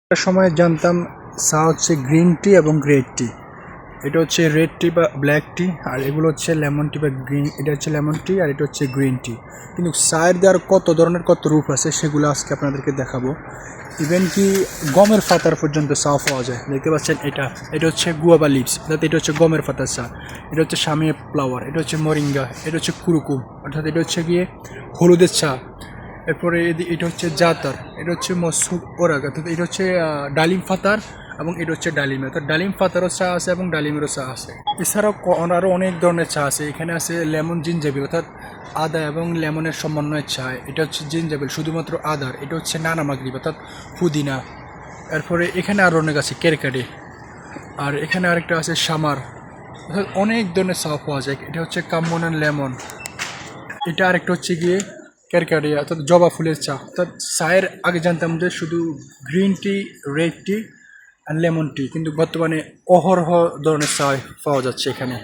একটা সময় জানতাম চা হচ্ছে গ্রিন টি এবং রেড টি। এটা হচ্ছে রেড টি বা ব্ল্যাক টি, আর এগুলো হচ্ছে লেমন টি বা গ্রিন। এটা হচ্ছে লেমন টি আর এটা হচ্ছে গ্রিন টি। কিন্তু চায়ের দেওয়ার কত ধরনের কত রূপ আছে সেগুলো আজকে আপনাদেরকে দেখাবো। ইভেন কি গমের পাতার পর্যন্ত চা পাওয়া যায়, দেখতে পাচ্ছেন। এটা হচ্ছে গুয়াবা লিভস, অর্থাৎ এটা হচ্ছে গমের পাতার চা। এটা হচ্ছে শামিয়া ফ্লাওয়ার, এটা হচ্ছে মরিঙ্গা, এটা হচ্ছে কুরকুম, অর্থাৎ এটা হচ্ছে গিয়ে হলুদের চা। এরপরে এটা হচ্ছে জাতার, এটা হচ্ছে মসুক ওরাক, অর্থাৎ এটা হচ্ছে ডালিম পাতার, এবং এটা হচ্ছে ডালিম। অর্থাৎ ডালিম পাতারও চা আছে এবং ডালিমেরও চা আছে। এছাড়াও আরও অনেক ধরনের চা আছে। এখানে আছে লেমন জিঞ্জাবিল, অর্থাৎ আদা এবং লেমনের সমন্বয়ের চা। এটা হচ্ছে জিঞ্জাবিল শুধুমাত্র আদার। এটা হচ্ছে নানা মাগরিব, অর্থাৎ পুদিনা। এরপরে এখানে আরও অনেক আছে, কেরকাডে। আর এখানে আরেকটা আছে সামার, অর্থাৎ অনেক ধরনের চা পাওয়া যায়। এটা হচ্ছে কামন অ্যান্ড লেমন। এটা আরেকটা হচ্ছে গিয়ে ক্যারকারিয়া, অর্থাৎ জবা ফুলের চা। অর্থাৎ চায়ের আগে জানতাম যে শুধু গ্রিন টি, রেড টি আর লেমন টি, কিন্তু বর্তমানে অহরহ ধরনের চা পাওয়া যাচ্ছে এখানে।